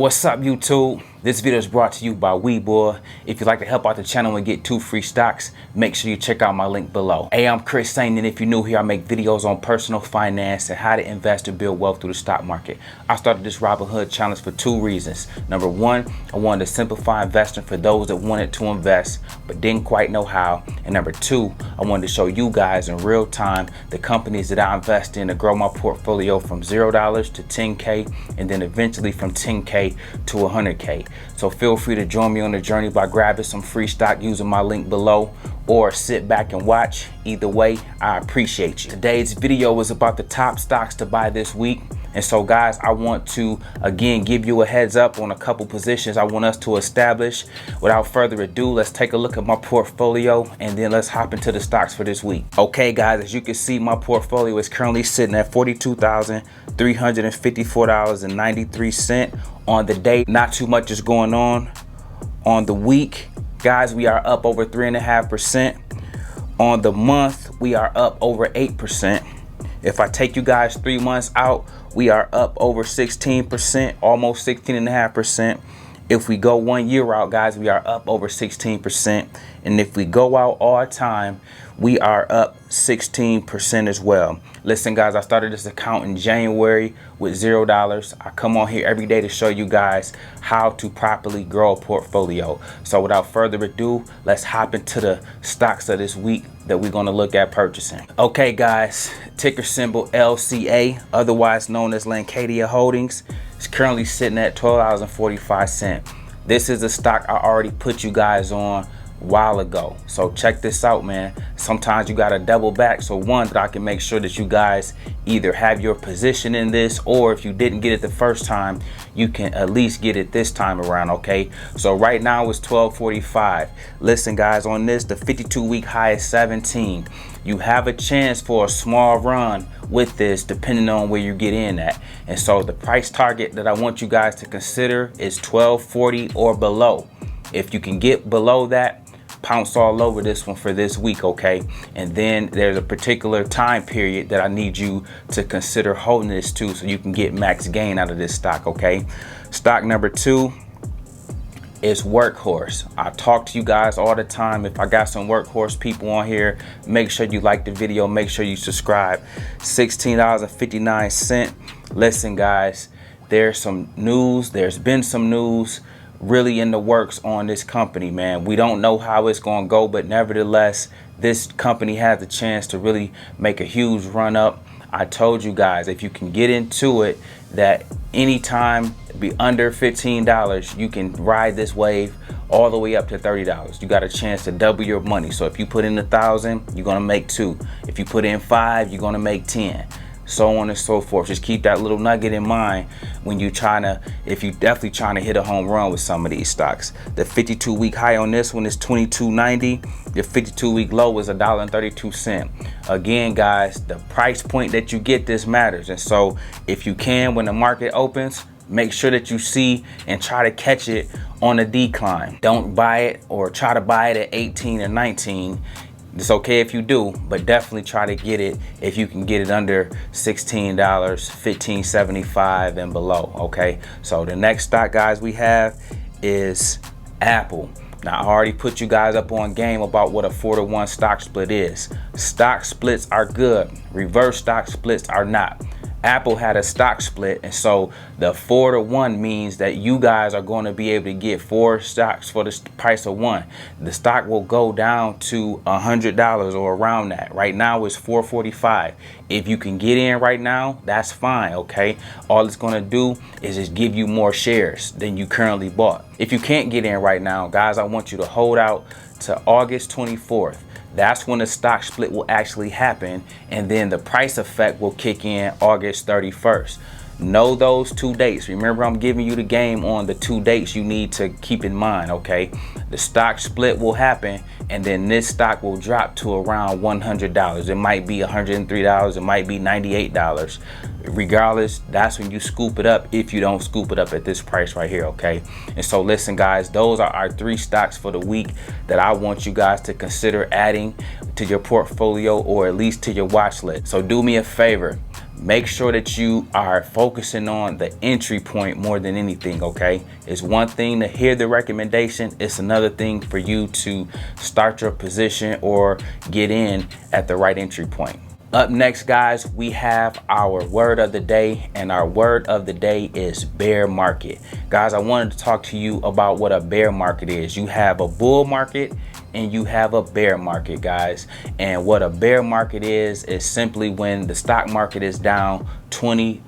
What's up, YouTube? This video is brought to you by Boy. If you'd like to help out the channel and get 2 free stocks, make sure you check out my link below. Hey, I'm Sain, and if you're new here, I make videos on personal finance and how to invest and build wealth through the stock market. I started this Robinhood challenge for 2 reasons. Number 1, I wanted to simplify investing for those that wanted to invest but didn't quite know how. And number 2, I wanted to show you guys in real time the companies that I invest in to grow my portfolio from $0 to 10K and then eventually from 10K to 100K. So feel free to join me on the journey by grabbing some free stock using my link below, or sit back and watch. Either way, I appreciate you. Today's video is about the top stocks to buy this week. And so guys, I want to again give you a heads up on a couple positions I want us to establish. Without further ado, let's take a look at my portfolio and then let's hop into the stocks for this week. Okay guys, as you can see, my portfolio is currently sitting at $42,354.93 on the day. Not too much is going on the week. Guys, we are up over 3.5%. On the month, we are up over 8%. If I take you guys 3 months out, we are up over 16%, almost 16.5%. If we go 1 year out, guys, we are up over 16%. And if we go out all time, we are up 16% as well. Listen, guys, I started this account in January with $0. I come on here every day to show you guys how to properly grow a portfolio. So without further ado, let's hop into the stocks of this week that we're going to look at purchasing. Okay, guys, ticker symbol LCA, otherwise known as Lancadia Holdings, is currently sitting at $12.45. This is a stock I already put you guys on while ago, so check this out, man. Sometimes you gotta double back, so one, that I can make sure that you guys either have your position in this, or if you didn't get it the first time, you can at least get it this time around. Okay, so right now it's $12.45. Listen guys, on this, the 52-week high is 17. You have a chance for a small run with this depending on where you get in at. And so the price target that I want you guys to consider is $12.40 or below. If you can get below that, pounce all over this one for this week, okay? And then there's a particular time period that I need you to consider holding this to so you can get max gain out of this stock, okay? Stock number 2 is Workhorse. I talk to you guys all the time. If I got some Workhorse people on here, make sure you like the video, make sure you subscribe. $16.59. Listen guys, there's some news, there's been some news really in the works on this company, man. We don't know how it's gonna go, but nevertheless, this company has a chance to really make a huge run up. I told you guys, if you can get into it, that anytime be under $15, you can ride this wave all the way up to $30. You got a chance to double your money. So if you put in 1,000, you're gonna make 2. If you put in 5, you're gonna make 10. So on and so forth. Just keep that little nugget in mind when you if you definitely trying to hit a home run with some of these stocks. The 52-week high on this one is $22.90. The 52-week low is $1.32. Again, guys, the price point that you get this matters. And so if you can, when the market opens, make sure that you see and try to catch it on a decline. Don't buy it or try to buy it at 18 or 19. It's okay if you do, but definitely try to get it if you can get it under $16, $15.75 and below, okay? So the next stock, guys, we have is Apple. Now, I already put you guys up on game about what a 4-to-1 stock split is. Stock splits are good. Reverse stock splits are not. Apple had a stock split, and so the 4-to-1 means that you guys are going to be able to get 4 stocks for the price of 1. The stock will go down to $100 or around that. Right now it's $4.45. If you can get in right now, that's fine, okay? All it's going to do is just give you more shares than you currently bought. If you can't get in right now, guys, I want you to hold out to August 24th. That's when the stock split will actually happen, and then the price effect will kick in August 31st. Know those 2 dates. Remember, I'm giving you the game on the 2 dates you need to keep in mind, okay? The stock split will happen, and then this stock will drop to around $100. It might be $103, it might be $98. Regardless, that's when you scoop it up, if you don't scoop it up at this price right here, okay? And so listen guys, those are our 3 stocks for the week that I want you guys to consider adding to your portfolio, or at least to your watch list. So do me a favor, make sure that you are focusing on the entry point more than anything, okay? It's one thing to hear the recommendation, it's another thing for you to start your position or get in at the right entry point. Up next, guys, we have our word of the day, and our word of the day is bear market. Guys, I wanted to talk to you about what a bear market is. You have a bull market and you have a bear market, guys. And what a bear market is simply when the stock market is down 20%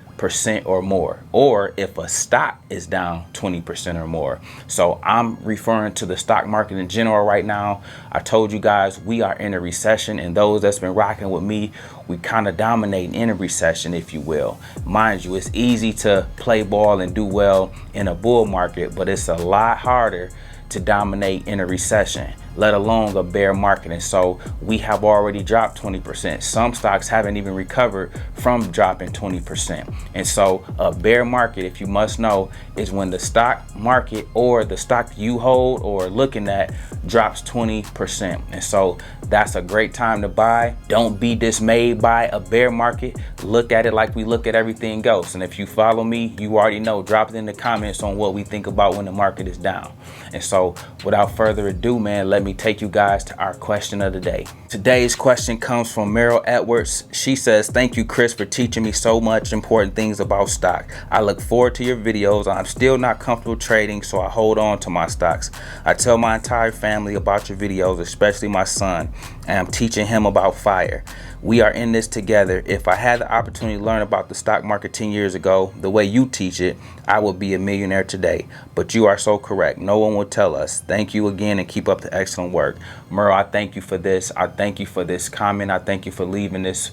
or more, or if a stock is down 20% or more. So I'm referring to the stock market in general right now. I told you guys we are in a recession, and those that's been rocking with me, we kind of dominate in a recession, if you will. Mind you, it's easy to play ball and do well in a bull market, but it's a lot harder to dominate in a recession, let alone a bear market. And so we have already dropped 20%. Some stocks haven't even recovered from dropping 20%. And so a bear market, if you must know, is when the stock market or the stock you hold or looking at drops 20%. And so that's a great time to buy. Don't be dismayed by a bear market. Look at it like we look at everything else. And if you follow me, you already know, drop it in the comments on what we think about when the market is down. And so without further ado, man, let me take you guys to our question of the day. Today's question comes from Meryl Edwards. She says, "Thank you, Chris, for teaching me so much important things about stock. I look forward to your videos. I'm still not comfortable trading, so I hold on to my stocks. I tell my entire family about your videos, especially my son, and I'm teaching him about FIRE. We are in this together. If I had the opportunity to learn about the stock market 10 years ago, the way you teach it, I would be a millionaire today. But you are so correct. No one will tell us. Thank you again, and keep up the excellent work." Merle, I thank you for this. I thank you for this comment. I thank you for leaving this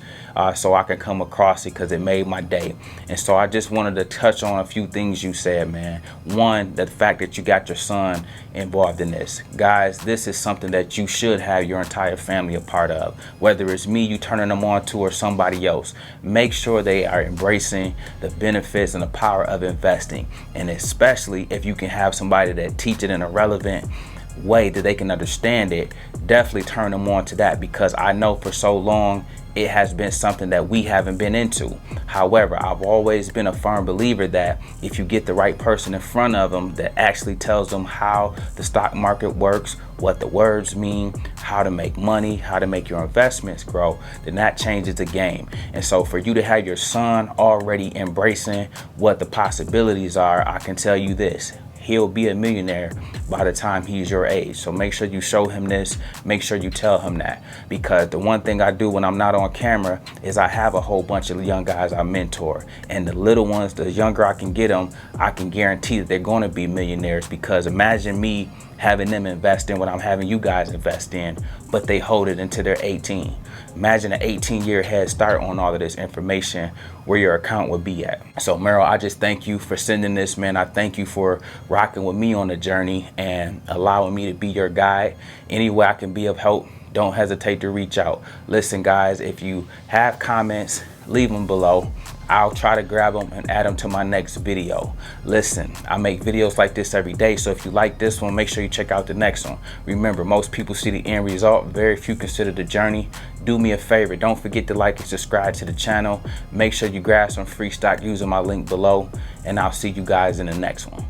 so I can come across it, because it made my day. And so I just wanted to touch on a few things you said, man. One, the fact that you got your son involved in this. Guys, this is something that you should have your entire family a part of. Whether it's me you turning them on to or somebody else, make sure they are embracing the benefits and the power of investing. And especially if you can have somebody that teach it in a relevant way that they can understand it, definitely turn them on to that, because I know for so long it has been something that we haven't been into. However, I've always been a firm believer that if you get the right person in front of them that actually tells them how the stock market works, what the words mean, how to make money, how to make your investments grow, then that changes the game. And so for you to have your son already embracing what the possibilities are, I can tell you this: he'll be a millionaire by the time he's your age. So make sure you show him this. Make sure you tell him that. Because the one thing I do when I'm not on camera is I have a whole bunch of young guys I mentor. And the little ones, the younger I can get them, I can guarantee that they're going to be millionaires. Because imagine me having them invest in what I'm having you guys invest in, but they hold it until they're 18. Imagine an 18-year head start on all of this information, where your account would be at. So Meryl, I just thank you for sending this, man. I thank you for rocking with me on the journey and allowing me to be your guide. Any way I can be of help, don't hesitate to reach out. Listen, guys, if you have comments, leave them below. I'll try to grab them and add them to my next video. Listen, I make videos like this every day, so if you like this one, make sure you check out the next one. Remember, most people see the end result, very few consider the journey. Do me a favor, don't forget to like and subscribe to the channel. Make sure you grab some free stock using my link below, and I'll see you guys in the next one.